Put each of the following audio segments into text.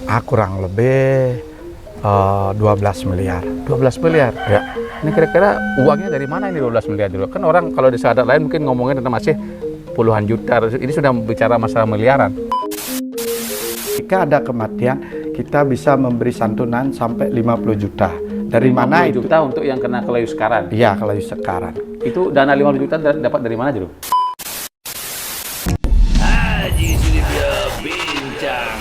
Kurang lebih 12 miliar. 12 miliar. Ya, Ini kira-kira uangnya dari mana ini 12 miliar dulu? Kan orang kalau desa adat lain mungkin ngomongin tentang masih puluhan juta. Ini sudah bicara masalah miliaran. jika ada kematian, kita bisa memberi santunan sampai 50 juta. Dari mana 50 itu? juta untuk yang kena kelayu sekaran. Iya, kalau sekarang. Itu dana 50 juta dapat dari mana dulu? Haji Sudibyo Bincang.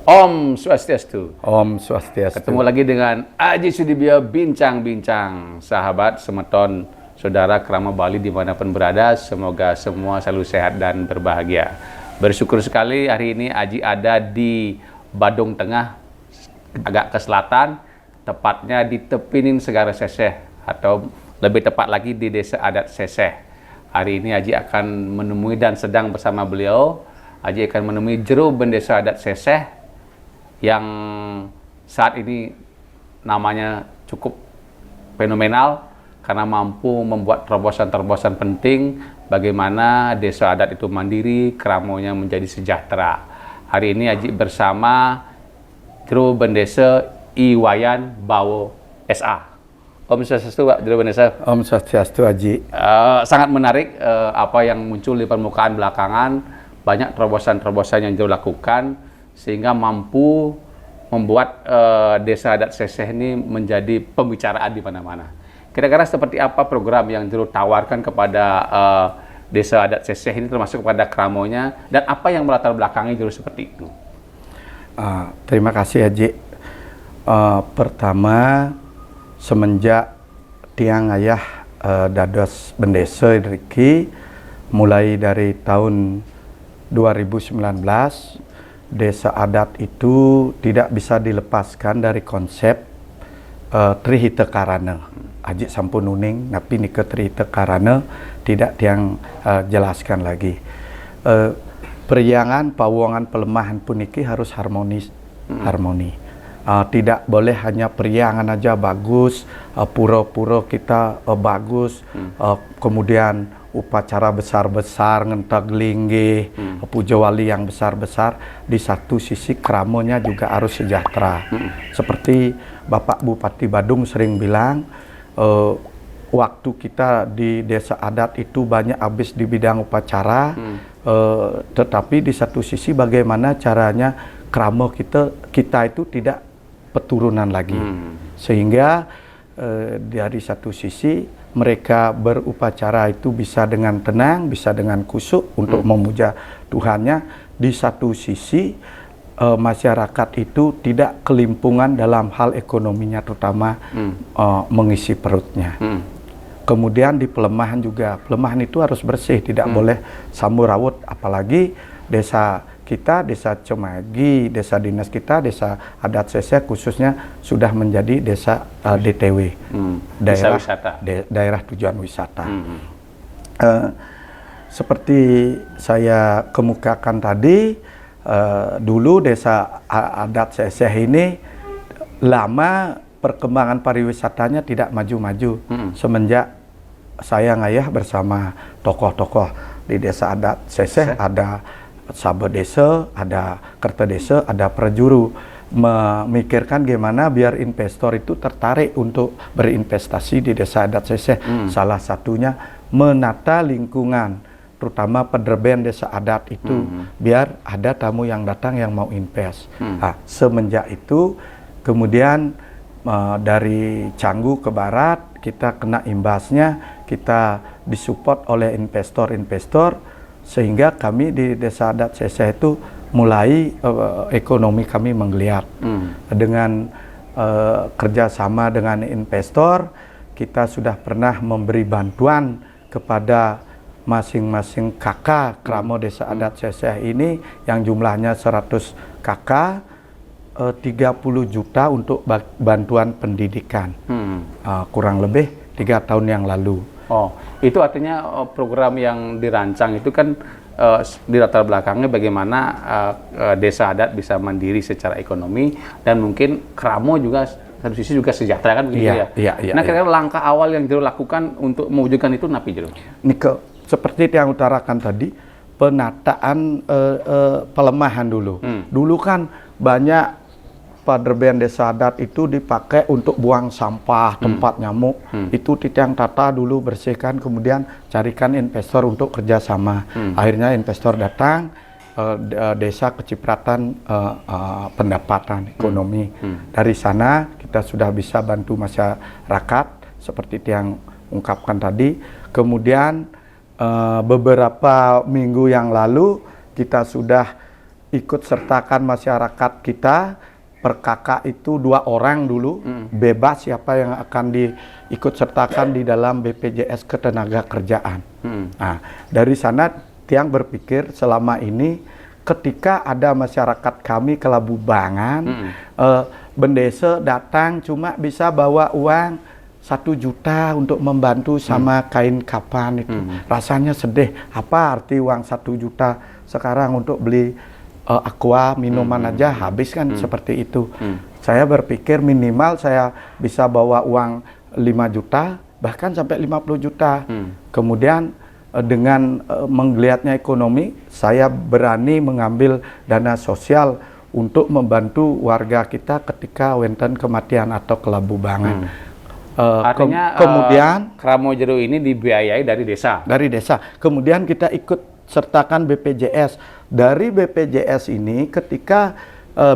Om Swastiastu. Om Swastiastu. Ketemu lagi dengan Haji Sudibyo Bincang-Bincang. Sahabat, semeton, saudara Krama Bali dimanapun berada, semoga semua selalu sehat dan berbahagia. Bersyukur sekali hari ini Haji ada di Badung Tengah, agak ke selatan, tepatnya di Tepinin Segara Seseh, atau lebih tepat lagi di Desa Adat Seseh. Hari ini Haji akan menemui dan sedang bersama beliau, Haji akan menemui juru Bendesa Adat Seseh yang saat ini namanya cukup fenomenal karena mampu membuat terobosan-terobosan penting bagaimana desa adat itu mandiri, kramonya menjadi sejahtera. Hari ini Haji bersama Juru Bendesa Iwayan Bawo SA. Om Swastiastu, Pak Juru Bendesa. Om Swastiastu, Haji. Sangat menarik apa yang muncul di permukaan belakangan, banyak terobosan-terobosan yang Juru lakukan sehingga mampu membuat desa adat Seseh ini menjadi pembicaraan di mana-mana. Kira-kira seperti apa program yang Juru tawarkan kepada desa adat Seseh ini, termasuk kepada kramonya, dan apa yang melatar belakangi Juru seperti itu? Terima kasih, Haji. Pertama, semenjak tiang ayah dados bendesa Riki, mulai dari tahun 2019, desa adat itu tidak bisa dilepaskan dari konsep Trihita Karana. Haji sampun uning, tapi nika Trihita Karana tidak tiang jelaskan lagi. Periangan, pawongan, pelemahan puniki harus harmoni. Tidak boleh hanya periangan aja bagus, pura-pura kita bagus, kemudian upacara besar-besar, ngentag linggih, puja wali yang besar-besar. Di satu sisi kramonya juga harus sejahtera. Seperti Bapak Bupati Badung sering bilang, waktu kita di desa adat itu banyak habis di bidang upacara, tetapi di satu sisi bagaimana caranya kramo kita itu tidak peturunan lagi, sehingga dari satu sisi mereka berupacara itu bisa dengan tenang, bisa dengan khusyuk untuk memuja Tuhannya. Di satu sisi masyarakat itu tidak kelimpungan dalam hal ekonominya, terutama mengisi perutnya. Kemudian di pelemahan juga, pelemahan itu harus bersih, tidak boleh samurawut, apalagi desa kita, desa Cemagi, desa dinas kita, desa adat Seseh khususnya sudah menjadi desa DTW, daerah wisata. Daerah tujuan wisata. Seperti saya kemukakan tadi, dulu desa adat Seseh ini lama perkembangan pariwisatanya tidak maju-maju. Semenjak saya ngayah bersama tokoh-tokoh di desa adat Seseh, ada Sabe Desa, ada Kerta Desa, ada Prajuru, memikirkan gimana biar investor itu tertarik untuk berinvestasi di desa adat Seseh. Salah satunya menata lingkungan, terutama pederben desa adat itu, biar ada tamu yang datang yang mau invest. Semenjak itu kemudian dari Canggu ke barat kita kena imbasnya, kita disupport oleh investor-investor, sehingga kami di desa adat Seseh itu mulai ekonomi kami menggeliat. Dengan kerjasama dengan investor, kita sudah pernah memberi bantuan kepada masing-masing kakak kramo desa adat Seseh ini yang jumlahnya 100 kakak, 30 juta untuk bantuan pendidikan, kurang lebih 3 tahun yang lalu. Oh, itu artinya program yang dirancang itu kan di latar belakangnya bagaimana desa adat bisa mandiri secara ekonomi, dan mungkin kramo juga satu sisi juga sejahtera kan begitu Iya, ya. iya, iya, Nah, iya. kira-kira langkah awal yang Jero lakukan untuk mewujudkan itu napi Jero? Ini seperti yang utarakan tadi, penataan pelemahan dulu. Dulu kan banyak Paderbean Desa Adat itu dipakai untuk buang sampah, tempat nyamuk. Itu Titiang tata dulu bersihkan, kemudian carikan investor untuk kerjasama. Akhirnya investor datang, desa kecipratan pendapatan ekonomi. Dari sana kita sudah bisa bantu masyarakat seperti yang ungkapkan tadi. Kemudian beberapa minggu yang lalu kita sudah ikut sertakan masyarakat kita. Per kakak itu 2 orang dulu, bebas siapa yang akan diikut sertakan di dalam BPJS Ketenagakerjaan. Nah, dari sana Tiang berpikir selama ini ketika ada masyarakat kami Kelabubangan, Bendesa datang cuma bisa bawa uang 1 juta untuk membantu sama kain kapan itu. Rasanya sedih. Apa arti uang 1 juta sekarang untuk beli aqua minuman aja habis kan seperti itu. Saya berpikir minimal saya bisa bawa uang 5 juta bahkan sampai 50 juta. Kemudian dengan menggeliatnya ekonomi, saya berani mengambil dana sosial untuk membantu warga kita ketika wenten kematian atau kelabubangan. Artinya kemudian Kramo Jero ini dibiayai dari desa. Dari desa. Kemudian kita ikut sertakan BPJS. Dari BPJS ini ketika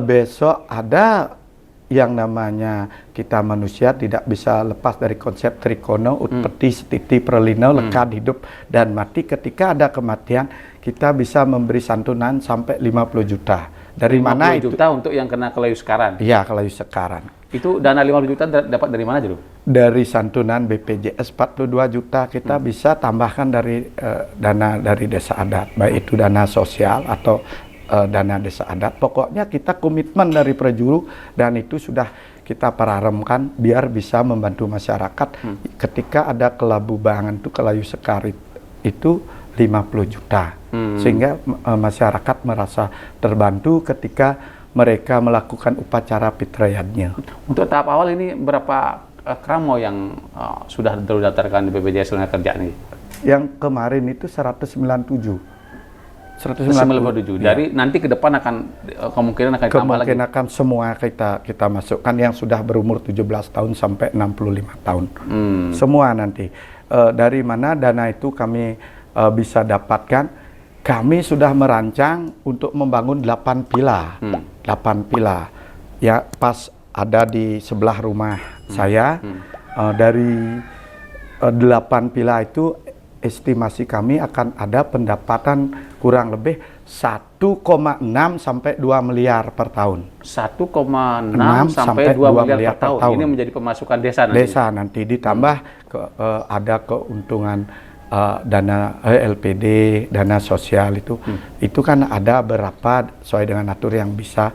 besok ada yang namanya kita manusia tidak bisa lepas dari konsep trikono, utpeti, setiti, pralino, lekad, hidup, dan mati. Ketika ada kematian, kita bisa memberi santunan sampai 50 juta. Dari mana itu? 50 juta untuk yang kena kelayu sekaran. Iya, kelayu sekaran. Itu dana 50 juta dapat dari mana Jero? Dari santunan BPJS 42 juta kita bisa tambahkan dari dana dari desa adat, baik itu dana sosial atau dana desa adat. Pokoknya kita komitmen dari Prajuru dan itu sudah kita praramkan biar bisa membantu masyarakat ketika ada kelabubangan itu kelayu sekar itu 50 juta. Sehingga masyarakat merasa terbantu ketika mereka melakukan upacara fitrayatnya. Untuk tahap awal ini berapa kramo yang sudah terdaftarkan di BPJS Ketenagakerjaan ini? Yang kemarin itu 197. 197. Dari nanti ke depan akan kemungkinan akan ditambah lagi. Kemungkinan akan semua kita masukkan yang sudah berumur 17 tahun sampai 65 tahun. Semua nanti. Dari mana dana itu kami bisa dapatkan? Kami sudah merancang untuk membangun 8 pilar. 8 pilar. Ya, pas ada di sebelah rumah saya. Dari 8 pilar itu estimasi kami akan ada pendapatan kurang lebih 1,6 sampai 2 miliar per tahun. 1,6 sampai 2 miliar per tahun. Ini menjadi pemasukan desa nanti. Desa nanti ditambah ada keuntungan dana LPD, dana sosial itu. Itu kan ada berapa sesuai dengan atur yang bisa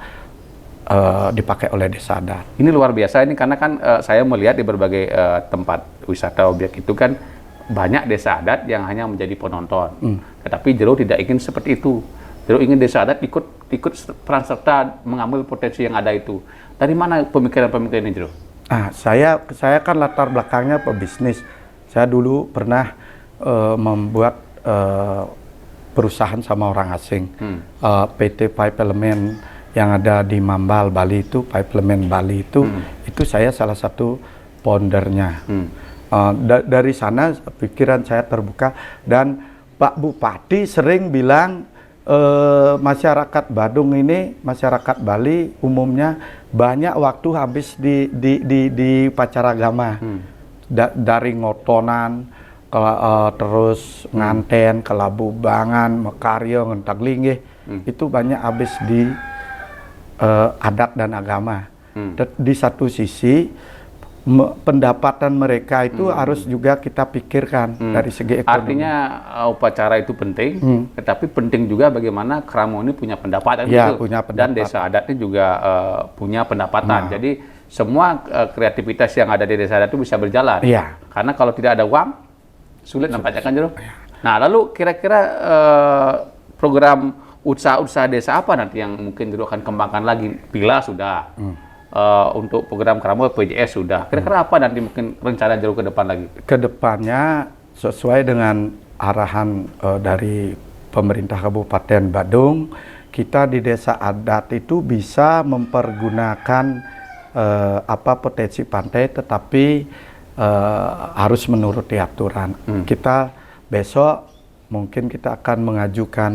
dipakai oleh desa adat. Ini luar biasa ini karena kan saya melihat di berbagai tempat wisata objek itu kan banyak desa adat yang hanya menjadi penonton. Tetapi Jero tidak ingin seperti itu. Jero ingin desa adat ikut peran serta mengambil potensi yang ada itu. Dari mana pemikiran-pemikiran ini, Jero? Saya kan latar belakangnya pebisnis. Saya dulu pernah membuat perusahaan sama orang asing. PT Pipe Element yang ada di Mambal, Bali itu, Pipe Element Bali itu saya salah satu foundernya. Dari sana pikiran saya terbuka dan Pak Bupati sering bilang masyarakat Badung ini, masyarakat Bali umumnya banyak waktu habis di upacara agama. Dari ngotonan, terus nganten, kelabubangan, mekaryo, ngentaglinggih, itu banyak habis di adat dan agama. Di satu sisi pendapatan mereka itu harus juga kita pikirkan dari segi ekonomi. Artinya upacara itu penting, tetapi penting juga bagaimana Kramo ini punya pendapatan, ya, gitu. punya pendapatan. Dan desa adat ini juga punya pendapatan. Jadi semua kreativitas yang ada di desa adat itu bisa berjalan. Ya. Karena kalau tidak ada uang, sulit nampaknya kan, Jero? Nah, lalu kira-kira program usaha-usaha desa apa nanti yang mungkin Jero akan kembangkan lagi? Pila sudah. untuk program Kramo PJS sudah. Kira-kira apa nanti mungkin rencana Jero ke depan lagi? Kedepannya sesuai dengan arahan dari pemerintah Kabupaten Badung, kita di desa adat itu bisa mempergunakan potensi pantai, tetapi harus menuruti aturan. Kita besok mungkin kita akan mengajukan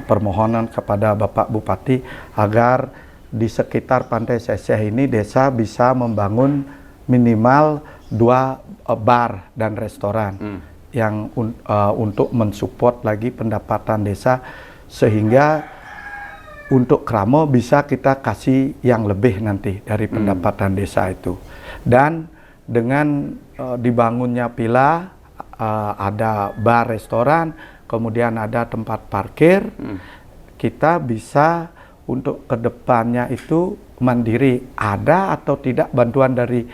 permohonan kepada Bapak Bupati agar di sekitar Pantai Seseh ini desa bisa membangun minimal 2 bar dan restoran yang untuk mensupport lagi pendapatan desa, sehingga untuk Kramo bisa kita kasih yang lebih nanti dari pendapatan desa itu. Dan dengan dibangunnya villa, ada bar restoran, kemudian ada tempat parkir, kita bisa untuk kedepannya itu mandiri, ada atau tidak bantuan dari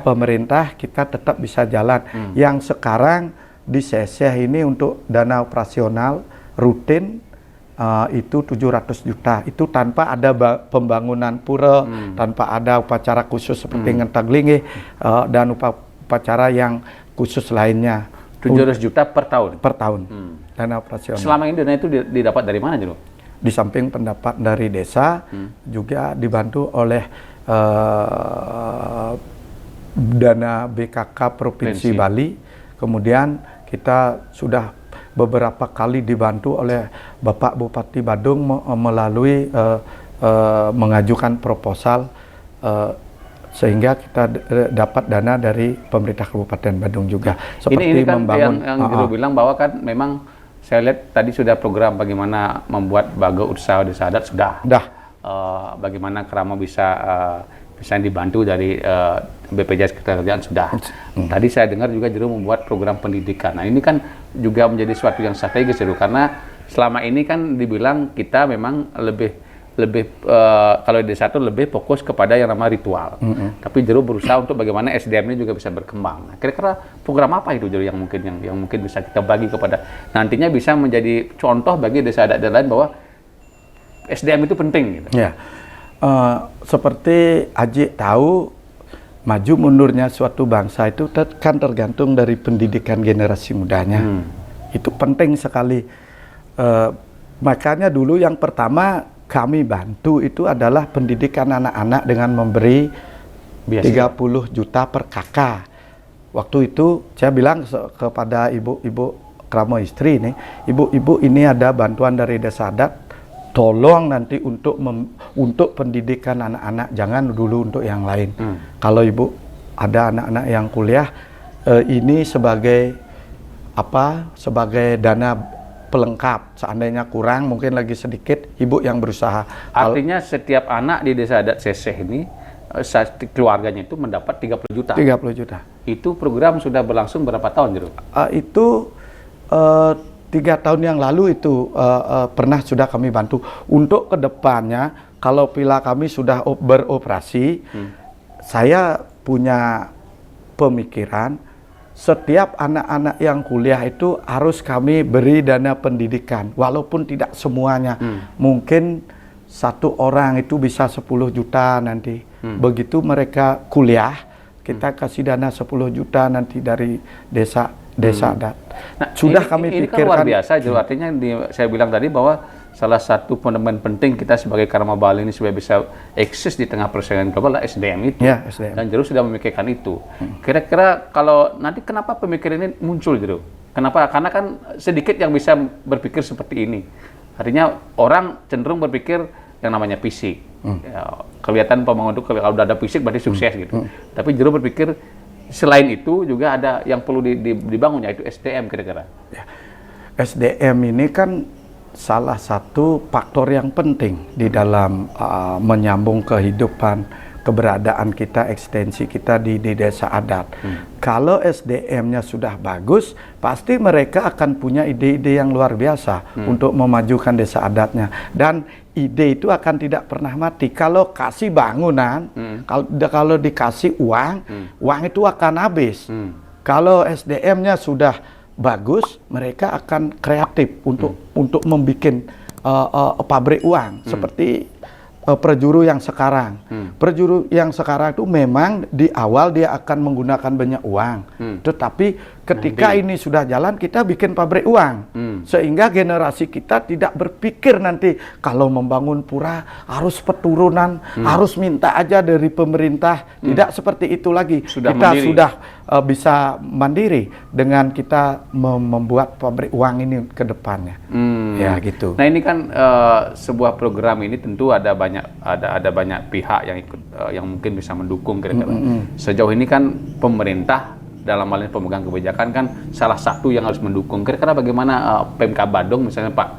pemerintah kita tetap bisa jalan. Yang sekarang di Seseh ini untuk dana operasional rutin itu 700 juta, itu tanpa ada pembangunan pura, tanpa ada upacara khusus seperti ngentaglingi dan upacara yang khusus lainnya. 700 juta per tahun? Per tahun, dana operasional. Selama ini dana itu didapat dari mana, Jero? Di samping pendapat dari desa, juga dibantu oleh dana BKK Provinsi Bali. Kemudian kita sudah beberapa kali dibantu oleh Bapak Bupati Badung melalui mengajukan proposal, sehingga kita dapat dana dari pemerintah Kabupaten Badung juga. Seperti ini kan membangun, yang Jero bilang bahwa kan memang saya lihat tadi sudah program bagaimana membuat baga usaha desa adat sudah. Bagaimana Kramo bisa dibantu dari BPJS Ketenagakerjaan sudah. Tadi saya dengar juga Jero membuat program pendidikan. Nah ini kan juga menjadi suatu yang strategis Jero, karena selama ini kan dibilang kita memang lebih kalau di desa itu lebih fokus kepada yang namanya ritual. Tapi Jero berusaha untuk bagaimana SDM-nya juga bisa berkembang. Nah, kira-kira program apa itu Jero yang mungkin bisa kita bagi kepada nantinya bisa menjadi contoh bagi desa adat lain bahwa SDM itu penting gitu. Ya. Seperti Aji tahu, maju mundurnya suatu bangsa itu kan tergantung dari pendidikan generasi mudanya. Itu penting sekali. Makanya dulu yang pertama kami bantu itu adalah pendidikan anak-anak dengan memberi 30 juta per kakak. Waktu itu saya bilang kepada ibu-ibu Kramo istri nih, ibu-ibu ini ada bantuan dari desa adat, tolong nanti untuk pendidikan anak-anak, jangan dulu untuk yang lain. Kalau ibu ada anak-anak yang kuliah, ini sebagai dana pelengkap. Seandainya kurang, mungkin lagi sedikit, ibu yang berusaha. Artinya setiap anak di desa adat Seseh ini, keluarganya itu mendapat 30 juta. 30 juta. Itu program sudah berlangsung berapa tahun, Jero? Itu 3 tahun yang lalu itu pernah sudah kami bantu. Untuk kedepannya, kalau villa kami sudah beroperasi, saya punya pemikiran, setiap anak-anak yang kuliah itu harus kami beri dana pendidikan, walaupun tidak semuanya. Mungkin satu orang itu bisa 10 juta nanti. Begitu mereka kuliah, kita kasih dana 10 juta nanti dari desa adat. Nah, sudah ini kami pikirkan. Kan luar biasa, Jero. Artinya saya bilang tadi bahwa salah satu fundament penting kita sebagai Kramo Bali ini supaya bisa eksis di tengah persaingan global adalah SDM itu. Ya, SDM. Dan Jero sudah memikirkan itu. Kira-kira kalau nanti kenapa pemikiran ini muncul, Jero? Kenapa? Karena kan sedikit yang bisa berpikir seperti ini. Artinya orang cenderung berpikir yang namanya fisik. Ya, kelihatan pembangun itu kalau udah ada fisik berarti sukses gitu. Tapi Jero berpikir selain itu juga ada yang perlu dibangun, yaitu SDM kira-kira. Ya. SDM ini kan salah satu faktor yang penting di dalam menyambung kehidupan, keberadaan kita, eksistensi kita di desa adat. Kalau SDM-nya sudah bagus, pasti mereka akan punya ide-ide yang luar biasa untuk memajukan desa adatnya. Dan ide itu akan tidak pernah mati. Kalau kasih bangunan, kalau dikasih uang, uang itu akan habis. Kalau SDM-nya sudah bagus, mereka akan kreatif untuk membuat pabrik uang. Seperti perjuru yang sekarang. Perjuru yang sekarang itu memang di awal dia akan menggunakan banyak uang, tetapi ketika ini sudah jalan kita bikin pabrik uang, sehingga generasi kita tidak berpikir nanti kalau membangun pura harus peturunan, harus minta aja dari pemerintah, tidak seperti itu lagi. Sudah kita mandiri. sudah bisa mandiri dengan kita membuat pabrik uang ini ke depannya. Ya gitu. Nah ini kan sebuah program ini tentu ada banyak pihak yang ikut yang mungkin bisa mendukung kira-kira. Sejauh ini kan pemerintah dalam hal ini pemegang kebijakan kan salah satu yang harus mendukung. Kira-kira bagaimana Pemkab Badung misalnya Pak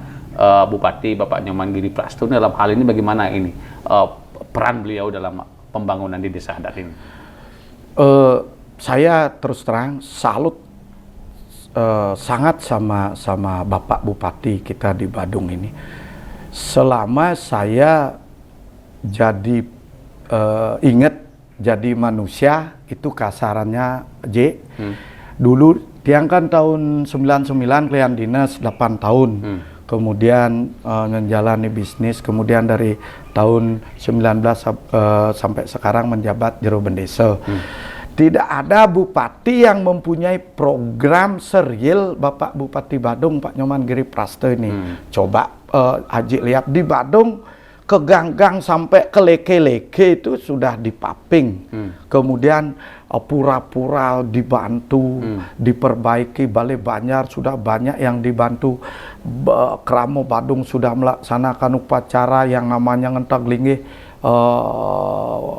Bupati Bapak Nyoman Giri Prastono dalam hal ini bagaimana ini peran beliau dalam pembangunan di desa adat ini? Saya terus terang salut sangat sama Bapak Bupati kita di Badung ini. Selama saya jadi ingat jadi manusia itu kasarannya J. Dulu tiang kan tahun 99 klien dinas 8 tahun. Kemudian menjalani bisnis, kemudian dari tahun 19 sampai sekarang menjabat jero bendesa. Tidak ada bupati yang mempunyai program serial Bapak Bupati Badung, Pak Nyoman Giri Prastono ini. Coba Aji lihat di Badung, ke gang-gang sampai ke leke-leke itu sudah dipaping. Kemudian pura-pura dibantu, diperbaiki, Balai Banjar sudah banyak yang dibantu. Kramo Badung sudah melaksanakan upacara yang namanya ngentak linggih,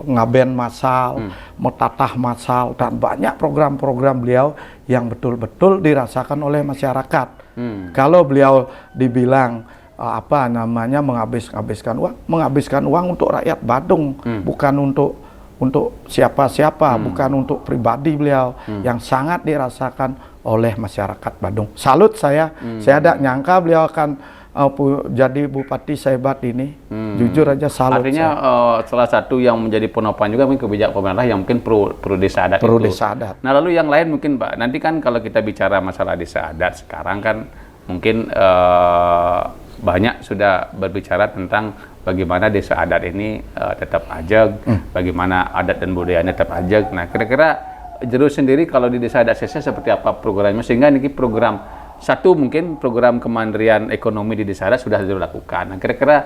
ngaben masal, metatah masal, dan banyak program-program beliau yang betul-betul dirasakan oleh masyarakat. Kalau beliau dibilang menghabiskan uang untuk rakyat Badung, bukan untuk siapa-siapa, bukan untuk pribadi beliau, yang sangat dirasakan oleh masyarakat Badung. Salut saya tidak nyangka beliau akan jadi bupati sehebat ini. Jujur aja salut. Artinya salah satu yang menjadi penopang juga mungkin kebijakan pemerintah yang mungkin perlu desa adat. Perlu itu. desa adat. Nah lalu yang lain mungkin Pak, nanti kan kalau kita bicara masalah desa adat sekarang kan mungkin banyak sudah berbicara tentang bagaimana desa adat ini tetap ajeg, bagaimana adat dan budayanya tetap ajeg. Nah, kira-kira Jero sendiri kalau di desa adat Seseh seperti apa programnya? Sehingga ini program satu mungkin program kemandirian ekonomi di desa adat sudah dilakukan. Nah, kira-kira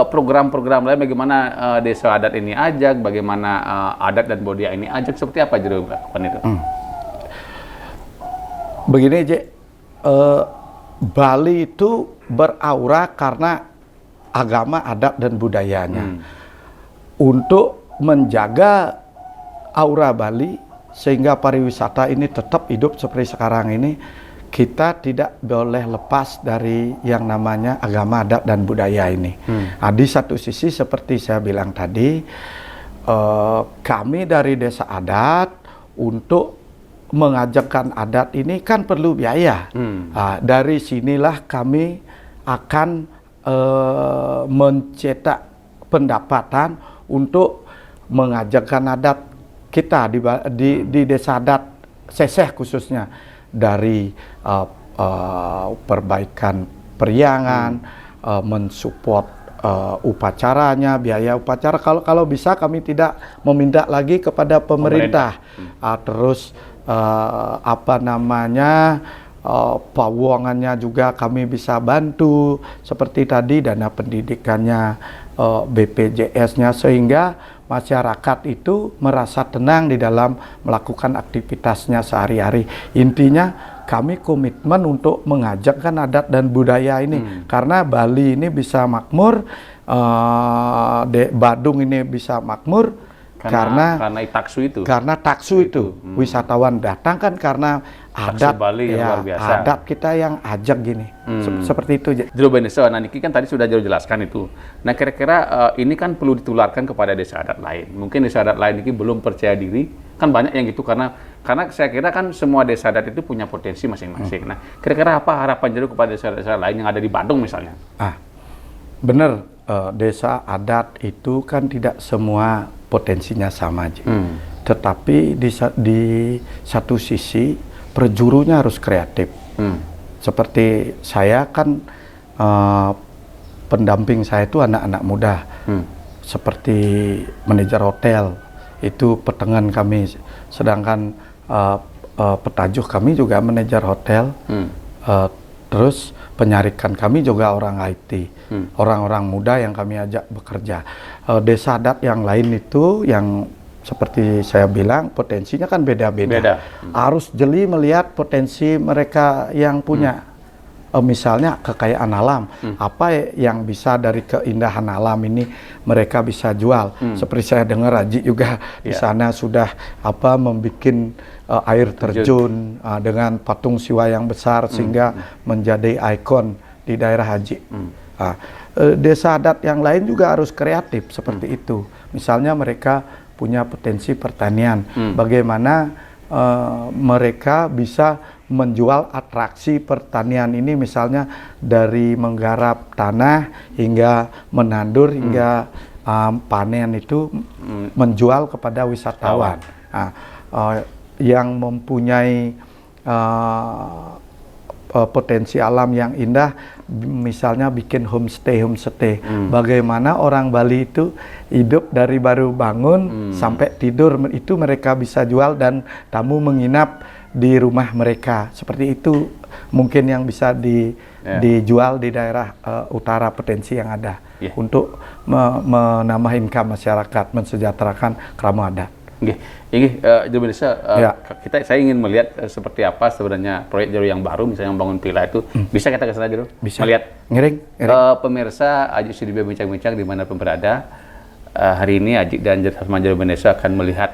program-program lain bagaimana desa adat ini ajeg, bagaimana adat dan budaya ini ajeg, seperti apa Jero melakukan itu? Begini, Bali itu beraura karena agama, adat, dan budayanya. Untuk menjaga aura Bali sehingga pariwisata ini tetap hidup seperti sekarang ini, kita tidak boleh lepas dari yang namanya agama, adat, dan budaya ini. Di satu sisi seperti saya bilang tadi, kami dari desa adat untuk mengajarkan adat ini kan perlu biaya. Dari sinilah kami akan mencetak pendapatan untuk mengajarkan adat kita di desa adat Seseh khususnya, dari perbaikan periangan, mensupport upacaranya, biaya upacara. Kalau bisa kami tidak meminta lagi kepada pemerintah. Terus pawongannya juga kami bisa bantu seperti tadi, dana pendidikannya, BPJS-nya, sehingga masyarakat itu merasa tenang di dalam melakukan aktivitasnya sehari-hari. Intinya kami komitmen untuk mengajarkan adat dan budaya ini, karena Bali ini bisa makmur, Badung ini bisa makmur karena taksu itu wisatawan datang kan karena adat Bali yang luar biasa. Adat kita yang ajak gini. Seperti itu. Jero bendesa, nah Niki kan tadi sudah Jero jelaskan itu. Nah kira-kira ini kan perlu ditularkan kepada desa adat lain. Mungkin desa adat lain ini belum percaya diri, kan banyak yang gitu karena saya kira kan semua desa adat itu punya potensi masing-masing. Nah kira-kira apa harapan Jero kepada desa-desa lain yang ada di Badung misalnya? Benar, desa adat itu kan tidak semua potensinya sama aja. Tetapi di satu sisi perjurunya harus kreatif. Seperti saya kan pendamping saya itu anak-anak muda. seperti manajer hotel itu petengan kami, sedangkan petajuh kami juga manajer hotel. Terus penyarikan kami juga orang IT, orang-orang muda yang kami ajak bekerja. Desa adat yang lain itu yang seperti saya bilang potensinya kan beda-beda. Harus jeli melihat potensi mereka yang punya. Misalnya kekayaan alam, apa yang bisa dari keindahan alam ini mereka bisa jual. Seperti saya dengar Haji juga di sana sudah membuat air terjun dengan patung siwa yang besar sehingga menjadi ikon di daerah Haji. Desa adat yang lain juga harus kreatif seperti itu. Misalnya mereka punya potensi pertanian, bagaimana mereka bisa menjual atraksi pertanian ini, misalnya dari menggarap tanah hingga menandur hingga panen itu menjual kepada wisatawan. Yang mempunyai potensi alam yang indah, misalnya bikin homestay. Bagaimana orang Bali itu hidup dari baru bangun sampai tidur itu mereka bisa jual dan tamu menginap di rumah mereka. Seperti itu mungkin yang bisa dijual di daerah utara potensi yang ada untuk menambah income masyarakat, mensejahterakan Kramo Adat. Ini saya ingin melihat seperti apa sebenarnya proyek Jero yang baru, misalnya membangun villa itu. Bisa kita ke sana Jero? Bisa. Melihat. Ngiring. Pemirsa Aji Sudibyo bincang-bincang di mana pun berada. Hari ini Aji dan Jero Indonesia akan melihat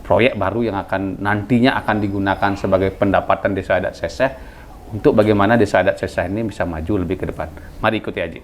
proyek baru yang nantinya akan digunakan sebagai pendapatan desa adat Seseh untuk bagaimana desa adat Seseh ini bisa maju lebih ke depan. Mari ikuti Haji.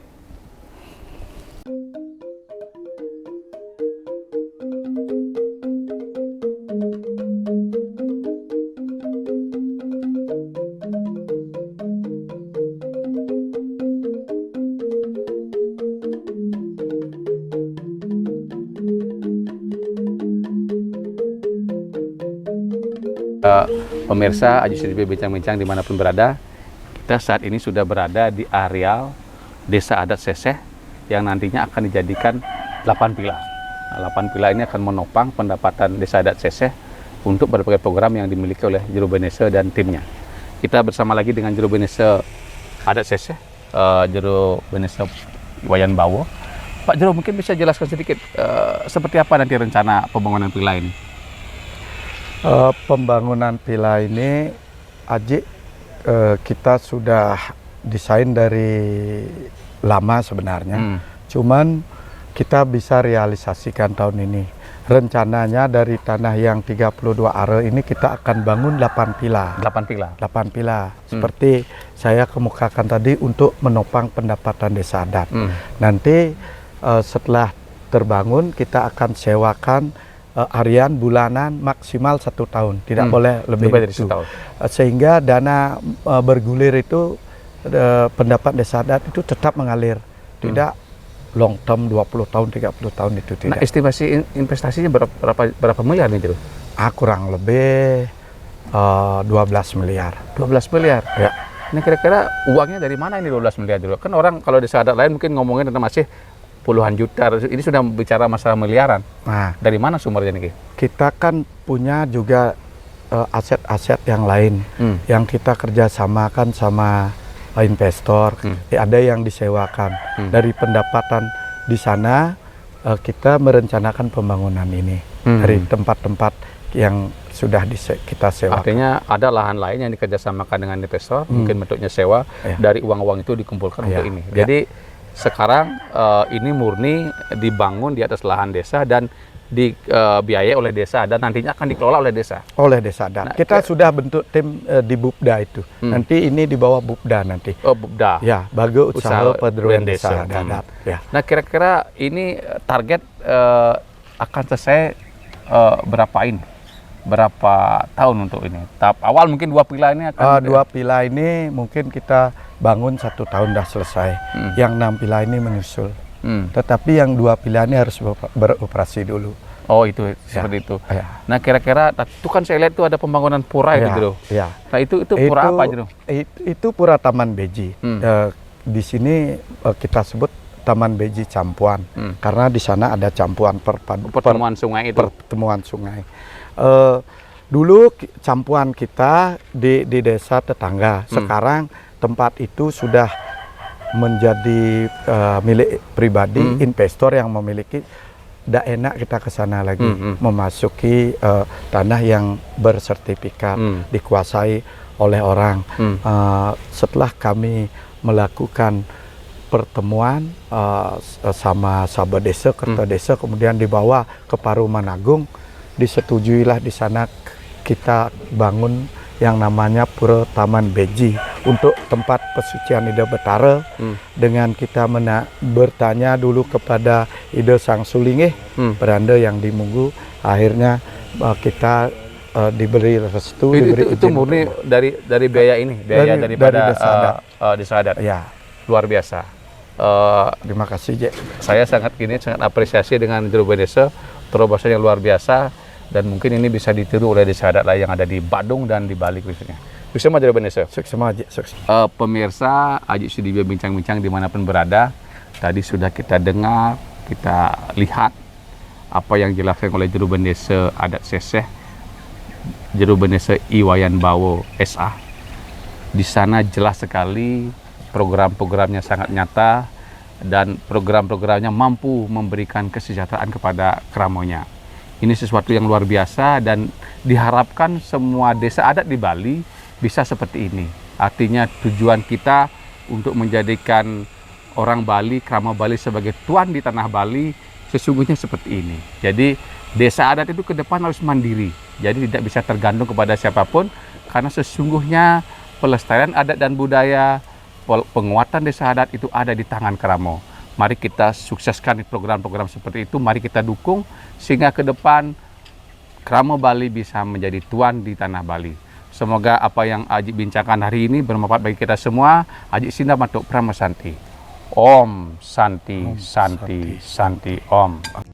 Pemirsa Aji Sudibyo bincang-bincang dimanapun berada, kita saat ini sudah berada di areal desa adat Seseh yang nantinya akan dijadikan 8 villa. 8 villa ini akan menopang pendapatan desa adat Seseh untuk berbagai program yang dimiliki oleh Jero Benese dan timnya. Kita bersama lagi dengan Jero Benese adat Seseh, Jero Benese Wayan Bawo. Pak Jero, mungkin bisa jelaskan sedikit seperti apa nanti rencana pembangunan villa ini? Pembangunan villa ini, Aji, kita sudah desain dari lama sebenarnya. Cuman kita bisa realisasikan tahun ini. Rencananya dari tanah yang 32 are ini kita akan bangun 8 villa. 8 villa? 8 villa. Seperti saya kemukakan tadi untuk menopang pendapatan desa adat. Nanti setelah terbangun kita akan sewakan harian bulanan maksimal 1 tahun, tidak boleh lebih dari 1 tahun. Sehingga dana bergulir itu pendapat desa adat itu tetap mengalir, tidak long term 20 tahun, 30 tahun itu tidak. Nah, estimasi investasinya berapa miliar nih, Jero? Kurang lebih 12 miliar. 12 miliar? Ya. Ini kira-kira uangnya dari mana ini 12 miliar, Jero? Kan orang kalau desa adat lain mungkin ngomongin tentang masih puluhan juta, ini sudah bicara masalah miliaran. Nah, dari mana sumbernya nih? Kita kan punya juga aset-aset yang lain yang kita kerjasamakan sama investor. Ada yang disewakan. Dari pendapatan di sana kita merencanakan pembangunan ini dari tempat-tempat yang sudah kita sewa. Artinya ada lahan lain yang dikerjasamakan dengan investor, mungkin bentuknya sewa, dari uang-uang itu dikumpulkan untuk ini. Jadi sekarang ini murni dibangun di atas lahan desa dan dibiayai oleh desa dan nantinya akan dikelola oleh desa. Oleh desa adat. Nah, kita sudah bentuk tim di Bupda itu. Nanti ini di bawah Bupda nanti. Oh, Bupda. Ya, Bago Usaha Pedruan Desa Adat. Ya. Nah, kira-kira ini target akan selesai berapa tahun untuk ini? Tahap awal mungkin 2 villa ini akan 2 villa ini mungkin kita bangun 1 tahun dah selesai. Yang 6 villa ini menyusul. Tetapi yang 2 villa ini harus beroperasi dulu. Oh, itu seperti itu. Ya. Nah, kira-kira itu kan saya lihat itu ada pembangunan pura itu, Jero. Ya. Nah, itu pura apa, Jero? Itu pura Taman Beji. Di sini kita sebut Taman Beji Campuan, karena di sana ada campuan Pertemuan sungai itu. pertemuan sungai. Dulu campuan kita di desa tetangga, sekarang tempat itu sudah menjadi milik pribadi, investor yang memiliki. Tidak enak kita ke sana lagi, memasuki tanah yang bersertifikat, dikuasai oleh orang. Setelah kami melakukan pertemuan sama sahabat desa, kerta desa, kemudian dibawa ke Paruman-Agung, disetujuilah di sana kita bangun yang namanya Pura Taman Beji untuk tempat pesucian Ida Betara. Dengan kita bertanya dulu kepada Ida Sang Sulingih, beranda yang di Munggu, akhirnya kita diberi restu, diberi itu murni dari biaya ini, biaya daripada Desa Adat. Ya, Luar biasa. terima kasih, Jek. Saya sangat apresiasi dengan Juru Desa, terobosan yang luar biasa, dan mungkin ini bisa ditiru oleh desa adat lain yang ada di Badung dan di Bali khususnya. Sukses sama Juru Desa. Sukses, Jek. Sukses. Pemirsa Aji Sudibyo bincang-bincang dimanapun berada, tadi sudah kita dengar, kita lihat apa yang dijelaskan oleh Juru Desa Adat Seseh, Juru Desa Iwayan Bawo SA. Di sana jelas sekali program-programnya sangat nyata dan program-programnya mampu memberikan kesejahteraan kepada keramonya. Ini sesuatu yang luar biasa dan diharapkan semua desa adat di Bali bisa seperti ini. Artinya tujuan kita untuk menjadikan orang Bali, kerama Bali sebagai tuan di tanah Bali sesungguhnya seperti ini. Jadi desa adat itu ke depan harus mandiri. Jadi tidak bisa tergantung kepada siapapun, karena sesungguhnya pelestarian adat dan budaya, penguatan desa adat itu ada di tangan Keramo. Mari kita sukseskan program-program seperti itu, mari kita dukung sehingga ke depan Keramo Bali bisa menjadi tuan di tanah Bali. Semoga apa yang Aji bincangkan hari ini bermanfaat bagi kita semua. Aji Sinda Matuk Pramasanti. Om Santi Santi Santi Om.